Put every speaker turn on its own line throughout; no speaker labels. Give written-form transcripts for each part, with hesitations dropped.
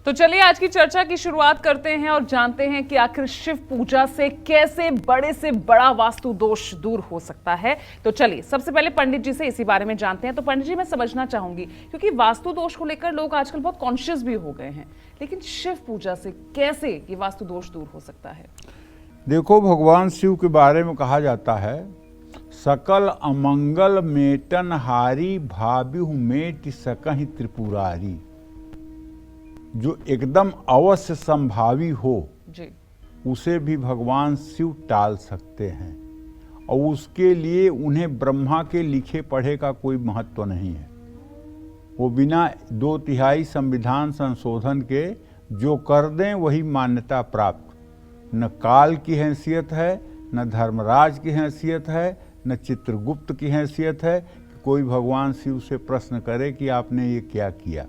तो चलिए आज की चर्चा की शुरुआत करते हैं और जानते हैं कि आखिर शिव पूजा से कैसे बड़े से बड़ा वास्तु दोष दूर हो सकता है। तो चलिए सबसे पहले पंडित जी से इसी बारे में जानते हैं। तो पंडित जी, मैं समझना चाहूंगी, क्योंकि वास्तु दोष को लेकर लोग आजकल बहुत कॉन्शियस भी हो गए हैं, लेकिन शिव पूजा से कैसे ये वास्तु दोष दूर हो सकता है?
देखो, भगवान शिव के बारे में कहा जाता है, सकल अमंगल मेटन हारी भाविहु मेट सकहि त्रिपुरारी। जो एकदम अवश्य संभावी हो
जी।
उसे भी भगवान शिव टाल सकते हैं, और उसके लिए उन्हें ब्रह्मा के लिखे पढ़े का कोई महत्व नहीं है। वो बिना 2/3 संविधान संशोधन के जो कर दें वही मान्यता प्राप्त। न काल की हैसियत है, न धर्मराज की हैसियत है, न चित्रगुप्त की हैसियत है कि कोई भगवान शिव से प्रश्न करे कि आपने ये क्या किया।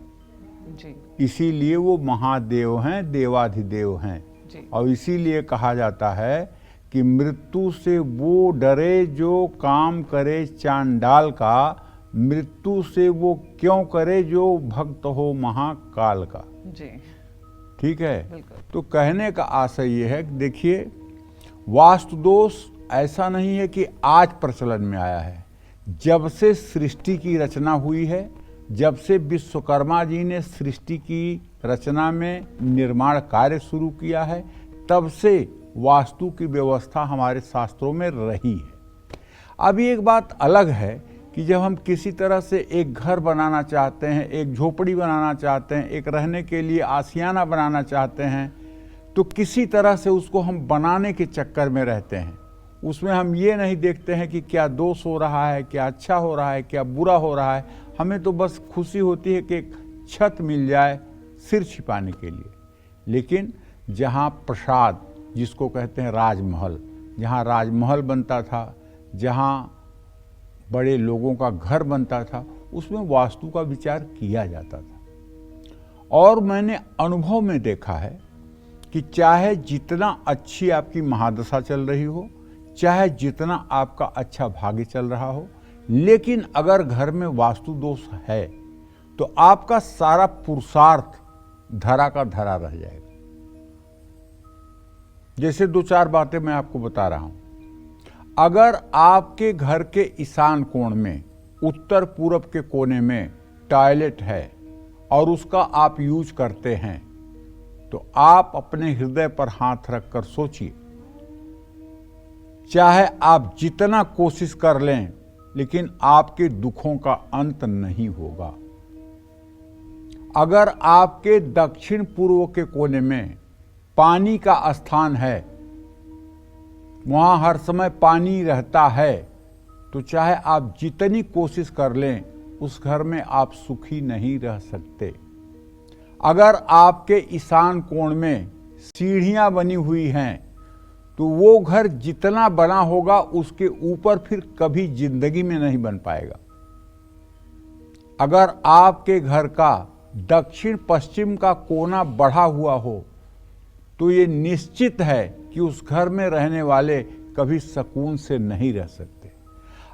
जी।
इसीलिए वो महादेव हैं, देवाधिदेव हैं
जी।
और इसीलिए कहा जाता है कि मृत्यु से वो डरे जो काम करे चांडाल का, मृत्यु से वो क्यों करे जो भक्त हो महाकाल का।
जी।
ठीक है।
बिल्कुल।
तो कहने का आशय ये है कि देखिए, वास्तु दोष ऐसा नहीं है कि आज प्रचलन में आया है। जब से सृष्टि की रचना हुई है, जब से विश्वकर्मा जी ने सृष्टि की रचना में निर्माण कार्य शुरू किया है, तब से वास्तु की व्यवस्था हमारे शास्त्रों में रही है। अभी एक बात अलग है कि जब हम किसी तरह से एक घर बनाना चाहते हैं, एक झोपड़ी बनाना चाहते हैं, एक रहने के लिए आशियाना बनाना चाहते हैं, तो किसी तरह से उसको हम बनाने के चक्कर में रहते हैं। उसमें हम ये नहीं देखते हैं कि क्या दोष हो रहा है, क्या अच्छा हो रहा है, क्या बुरा हो रहा है। हमें तो बस खुशी होती है कि एक छत मिल जाए सिर छिपाने के लिए। लेकिन जहाँ प्रसाद, जिसको कहते हैं राजमहल, जहाँ राजमहल बनता था, जहाँ बड़े लोगों का घर बनता था, उसमें वास्तु का विचार किया जाता था। और मैंने अनुभव में देखा है कि चाहे जितना अच्छी आपकी महादशा चल रही हो, चाहे जितना आपका अच्छा भाग्य चल रहा हो, लेकिन अगर घर में वास्तु दोष है तो आपका सारा पुरुषार्थ धरा का धरा रह जाएगा। जैसे 2-4 बातें मैं आपको बता रहा हूं। अगर आपके घर के ईशान कोण में, उत्तर पूरब के कोने में टॉयलेट है और उसका आप यूज करते हैं, तो आप अपने हृदय पर हाथ रखकर सोचिए, चाहे आप जितना कोशिश कर लें, लेकिन आपके दुखों का अंत नहीं होगा। अगर आपके दक्षिण पूर्व के कोने में पानी का स्थान है, वहां हर समय पानी रहता है, तो चाहे आप जितनी कोशिश कर लें, उस घर में आप सुखी नहीं रह सकते। अगर आपके ईशान कोण में सीढ़ियां बनी हुई हैं, तो वो घर जितना बना होगा उसके ऊपर फिर कभी जिंदगी में नहीं बन पाएगा। अगर आपके घर का दक्षिण पश्चिम का कोना बढ़ा हुआ हो, तो ये निश्चित है कि उस घर में रहने वाले कभी सुकून से नहीं रह सकते।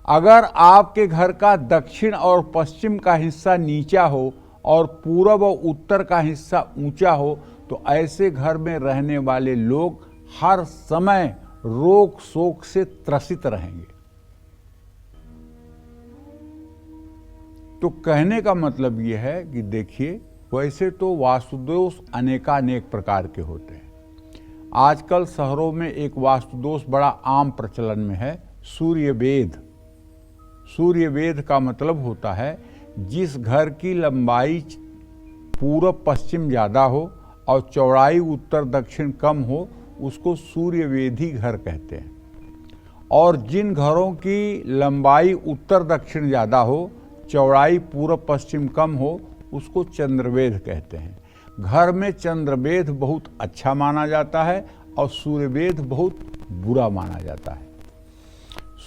अगर आपके घर का दक्षिण और पश्चिम का हिस्सा नीचा हो और पूरब और उत्तर का हिस्सा ऊंचा हो, तो ऐसे घर में रहने वाले लोग हर समय रोग शोक से त्रसित रहेंगे। तो कहने का मतलब यह है कि देखिए, वैसे तो वास्तु दोष अनेकानेक प्रकार के होते हैं। आजकल शहरों में एक वास्तु दोष बड़ा आम प्रचलन में है, सूर्यवेद। सूर्यवेद का मतलब होता है, जिस घर की लंबाई पूरब पश्चिम ज़्यादा हो और चौड़ाई उत्तर दक्षिण कम हो, उसको सूर्यवेदी घर कहते हैं। और जिन घरों की लंबाई उत्तर दक्षिण ज़्यादा हो, चौड़ाई पूरब पश्चिम कम हो, उसको चंद्रवेद कहते हैं। घर में चंद्रवेद बहुत अच्छा माना जाता है और सूर्यवेद बहुत बुरा माना जाता है।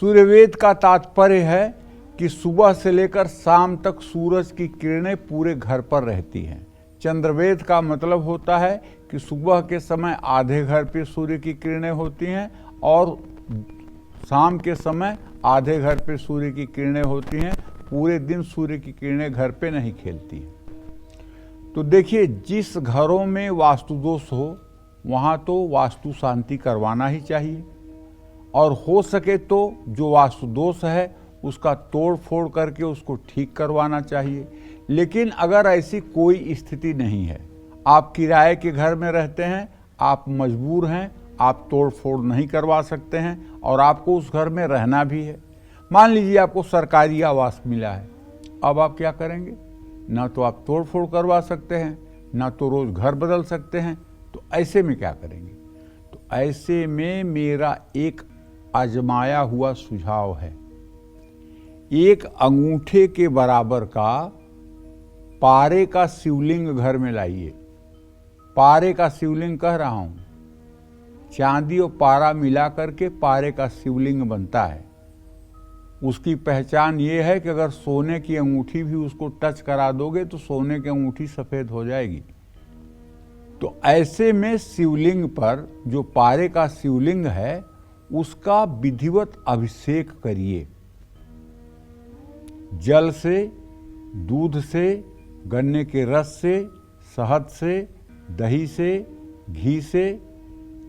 सूर्यवेद का तात्पर्य है कि सुबह से लेकर शाम तक सूरज की किरणें पूरे घर पर रहती हैं। चंद्रवेद का मतलब होता है कि सुबह के समय आधे घर पे सूर्य की किरणें होती हैं और शाम के समय आधे घर पे सूर्य की किरणें होती हैं। पूरे दिन सूर्य की किरणें घर पे नहीं खेलती हैं। तो देखिए, जिस घरों में वास्तु दोष हो वहाँ तो वास्तु शांति करवाना ही चाहिए, और हो सके तो जो वास्तु दोष है उसका तोड़ फोड़ करके उसको ठीक करवाना चाहिए। लेकिन अगर ऐसी कोई स्थिति नहीं है, आप किराए के घर में रहते हैं, आप मजबूर हैं, आप तोड़ फोड़ नहीं करवा सकते हैं और आपको उस घर में रहना भी है। मान लीजिए आपको सरकारी आवास मिला है, अब आप क्या करेंगे? ना तो आप तोड़ फोड़ करवा सकते हैं, ना तो रोज घर बदल सकते हैं, तो ऐसे में क्या करेंगे? तो ऐसे में मेरा एक आजमाया हुआ सुझाव है, एक अंगूठे के बराबर का पारे का शिवलिंग घर में लाइए। पारे का शिवलिंग कह रहा हूं, चांदी और पारा मिला करके पारे का शिवलिंग बनता है। उसकी पहचान ये है कि अगर सोने की अंगूठी भी उसको टच करा दोगे तो सोने की अंगूठी सफेद हो जाएगी। तो ऐसे में शिवलिंग पर जो पारे का शिवलिंग है उसका विधिवत अभिषेक करिए। जल से, दूध से, गन्ने के रस से, शहद से, दही से, घी से,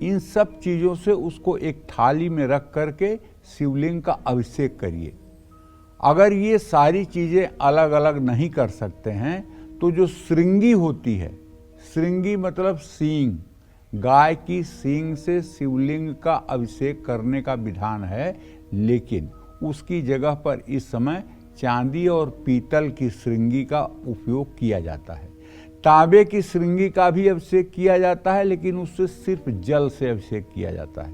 इन सब चीज़ों से उसको एक थाली में रख करके शिवलिंग का अभिषेक करिए। अगर ये सारी चीज़ें अलग अलग नहीं कर सकते हैं तो जो श्रृंगी होती है, श्रृंगी मतलब सींग, गाय की सींग से शिवलिंग का अभिषेक करने का विधान है। लेकिन उसकी जगह पर इस समय चांदी और पीतल की श्रृंगी का उपयोग किया जाता है। तांबे की श्रृंगी का भी अभिषेक किया जाता है, लेकिन उससे सिर्फ जल से अभिषेक किया जाता है।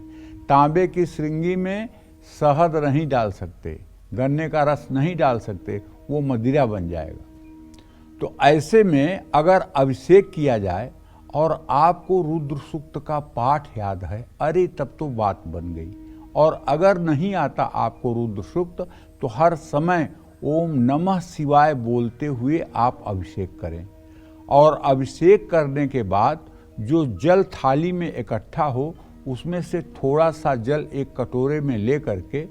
तांबे की श्रृंगी में शहद नहीं डाल सकते, गन्ने का रस नहीं डाल सकते, वो मदिरा बन जाएगा। तो ऐसे में अगर अभिषेक किया जाए और आपको रुद्र सूक्त का पाठ याद है, अरे तब तो बात बन गई। और अगर नहीं आता आपको रुद्र सूक्त तो हर समय ओम नमः शिवाय बोलते हुए आप अभिषेक करें। और अभिषेक करने के बाद जो जल थाली में इकट्ठा हो उसमें से थोड़ा सा जल एक कटोरे में ले करके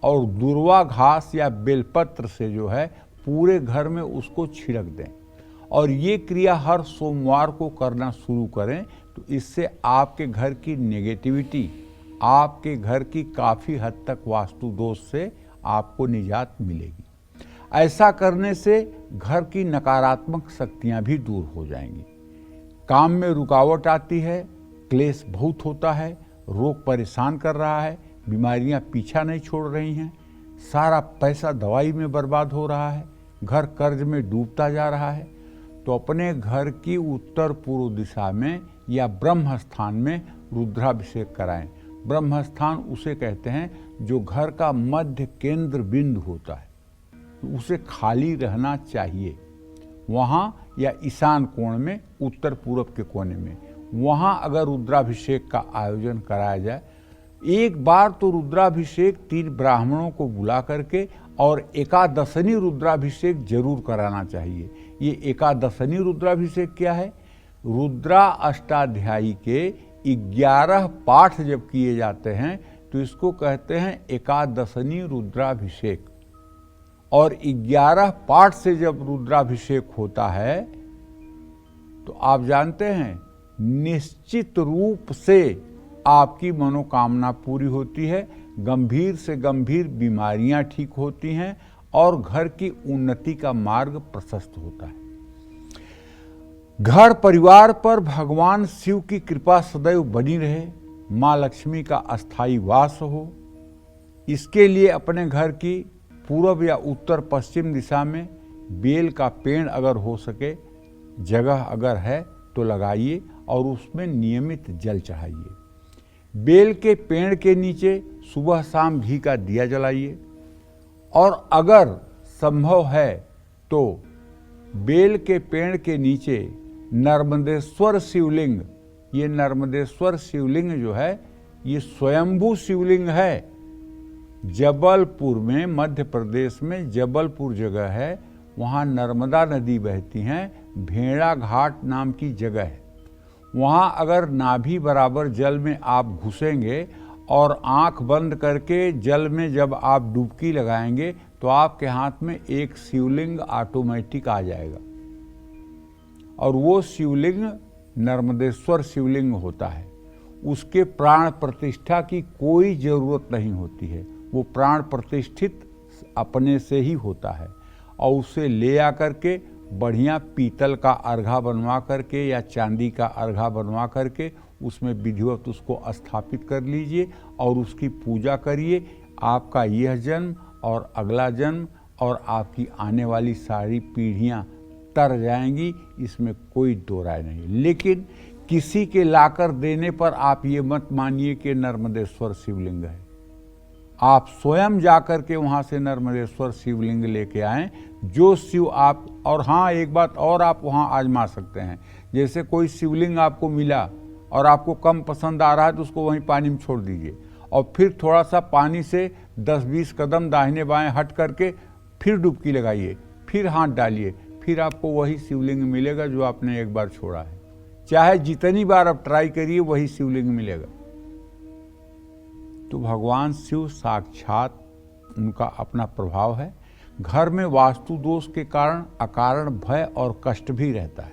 और दुर्वा घास या बेलपत्र से जो है पूरे घर में उसको छिड़क दें। और ये क्रिया हर सोमवार को करना शुरू करें, तो इससे आपके घर की नेगेटिविटी, आपके घर की काफ़ी हद तक वास्तु दोष से आपको निजात मिलेगी। ऐसा करने से घर की नकारात्मक शक्तियां भी दूर हो जाएंगी। काम में रुकावट आती है, क्लेश बहुत होता है, रोग परेशान कर रहा है, बीमारियां पीछा नहीं छोड़ रही हैं, सारा पैसा दवाई में बर्बाद हो रहा है, घर कर्ज में डूबता जा रहा है, तो अपने घर की उत्तर पूर्व दिशा में या ब्रह्म स्थान में रुद्राभिषेक कराएं। ब्रह्म स्थान उसे कहते हैं जो घर का मध्य केंद्र बिंदु होता है, तो उसे खाली रहना चाहिए। वहाँ या ईशान कोण में, उत्तर पूर्व के कोने में, वहाँ अगर रुद्राभिषेक का आयोजन कराया जाए, एक बार तो रुद्राभिषेक 3 ब्राह्मणों को बुला करके और एकादशनी रुद्राभिषेक जरूर कराना चाहिए। ये एकादशनी रुद्राभिषेक क्या है? रुद्रा अष्टाध्यायी के 11 पाठ जब किए जाते हैं तो इसको कहते हैं एकादशनी रुद्राभिषेक। और 11 पाठ से जब रुद्राभिषेक होता है तो आप जानते हैं निश्चित रूप से आपकी मनोकामना पूरी होती है, गंभीर से गंभीर बीमारियां ठीक होती हैं और घर की उन्नति का मार्ग प्रशस्त होता है। घर परिवार पर भगवान शिव की कृपा सदैव बनी रहे, माँ लक्ष्मी का अस्थायी वास हो, इसके लिए अपने घर की पूर्व या उत्तर पश्चिम दिशा में बेल का पेड़ अगर हो सके, जगह अगर है तो लगाइए और उसमें नियमित जल चढ़ाइए। बेल के पेड़ के नीचे सुबह शाम घी का दिया जलाइए। और अगर संभव है तो बेल के पेड़ के नीचे नर्मदेश्वर शिवलिंग, ये नर्मदेश्वर शिवलिंग जो है ये स्वयंभू शिवलिंग है। जबलपुर में, मध्य प्रदेश में जबलपुर जगह है, वहाँ नर्मदा नदी बहती हैं, भेड़ा घाट नाम की जगह है। वहाँ अगर नाभि बराबर जल में आप घुसेंगे और आंख बंद करके जल में जब आप डुबकी लगाएंगे तो आपके हाथ में एक शिवलिंग ऑटोमेटिक आ जाएगा। और वो शिवलिंग नर्मदेश्वर शिवलिंग होता है। उसके प्राण प्रतिष्ठा की कोई ज़रूरत नहीं होती है, वो प्राण प्रतिष्ठित अपने से ही होता है। और उसे ले आकर के बढ़िया पीतल का अर्घा बनवा करके या चांदी का अर्घा बनवा करके उसमें विधिवत उसको स्थापित कर लीजिए और उसकी पूजा करिए। आपका यह जन्म और अगला जन्म और आपकी आने वाली सारी पीढ़ियां तर जाएंगी, इसमें कोई दो राय नहीं। लेकिन किसी के लाकर देने पर आप ये मत मानिए कि नर्मदेश्वर शिवलिंग है। आप स्वयं जाकर के वहाँ से नर्मदेश्वर शिवलिंग लेके आएं, जो शिव आप। और हाँ, एक बात और आप वहाँ आजमा सकते हैं। जैसे कोई शिवलिंग आपको मिला और आपको कम पसंद आ रहा है तो उसको वहीं पानी में छोड़ दीजिए और फिर थोड़ा सा पानी से 10-20 कदम दाहिने बाएं हट करके फिर डुबकी लगाइए, फिर हाथ डालिए, फिर आपको वही शिवलिंग मिलेगा जो आपने एक बार छोड़ा है। चाहे जितनी बार आप ट्राई करिए वही शिवलिंग मिलेगा। तो भगवान शिव साक्षात, उनका अपना प्रभाव है। घर में वास्तु दोष के कारण अकारण भय और कष्ट भी रहता है।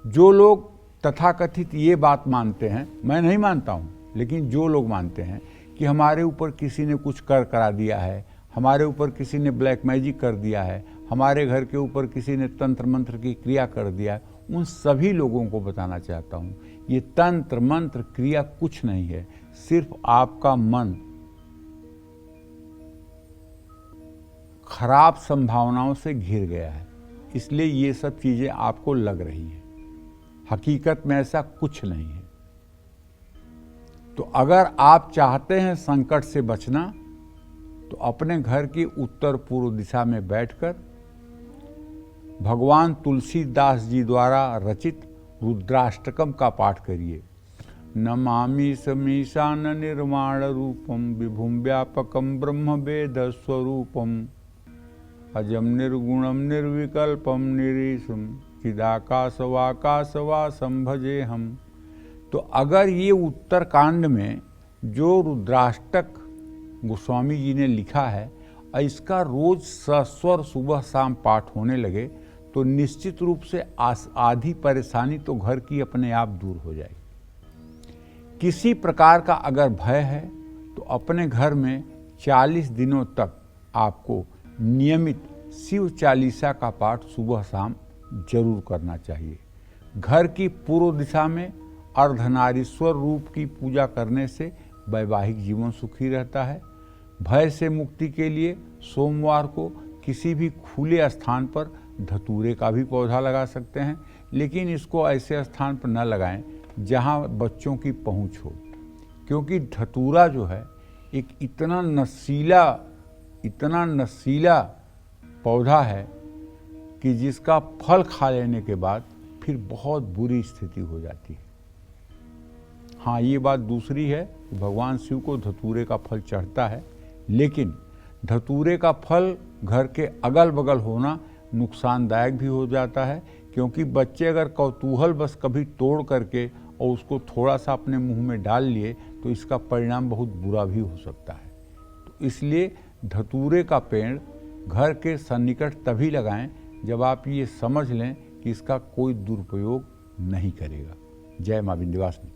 जो लोग तथाकथित ये बात मानते हैं, मैं नहीं मानता हूँ, लेकिन जो लोग मानते हैं कि हमारे ऊपर किसी ने कुछ करा दिया है, हमारे ऊपर किसी ने ब्लैक मैजिक कर दिया है, हमारे घर के ऊपर किसी ने तंत्र मंत्र की क्रिया कर दिया है, उन सभी लोगों को बताना चाहता हूँ, ये तंत्र मंत्र क्रिया कुछ नहीं है। सिर्फ आपका मन खराब संभावनाओं से घिर गया है, इसलिए ये सब चीजें आपको लग रही हैं। हकीकत में ऐसा कुछ नहीं है। तो अगर आप चाहते हैं संकट से बचना, तो अपने घर की उत्तर पूर्व दिशा में बैठकर भगवान तुलसीदास जी द्वारा रचित रुद्राष्टकम का पाठ करिए। नमामि समीशान निर्माण रूपम विभुम व्यापकम ब्रह्म वेद स्वरूपम अजम निर्गुणम निर्विकल्पम निरीशम चिदाकाशवाकाशवासम भजे हम। तो अगर ये उत्तरकांड में जो रुद्राष्टक गोस्वामी जी ने लिखा है, इसका रोज सस्वर सुबह शाम पाठ होने लगे तो निश्चित रूप से आधी परेशानी तो घर की अपने आप दूर हो जाएगी। किसी प्रकार का अगर भय है तो अपने घर में 40 दिनों तक आपको नियमित शिव चालीसा का पाठ सुबह शाम जरूर करना चाहिए। घर की पूर्व दिशा में अर्धनारीश्वर रूप की पूजा करने से वैवाहिक जीवन सुखी रहता है। भय से मुक्ति के लिए सोमवार को किसी भी खुले स्थान पर धतूरे का भी पौधा लगा सकते हैं, लेकिन इसको ऐसे स्थान पर न लगाएं जहां बच्चों की पहुंच हो, क्योंकि धतूरा जो है एक इतना नशीला पौधा है कि जिसका फल खा लेने के बाद फिर बहुत बुरी स्थिति हो जाती है। हाँ, ये बात दूसरी है कि भगवान शिव को धतूरे का फल चढ़ता है, लेकिन धतूरे का फल घर के अगल बगल होना नुकसानदायक भी हो जाता है, क्योंकि बच्चे अगर कौतूहल बस कभी तोड़ करके और उसको थोड़ा सा अपने मुंह में डाल लिए तो इसका परिणाम बहुत बुरा भी हो सकता है। तो इसलिए धतूरे का पेड़ घर के सन्निकट तभी लगाएं जब आप ये समझ लें कि इसका कोई दुरुपयोग नहीं करेगा। जय मां विंध्यवासिनी।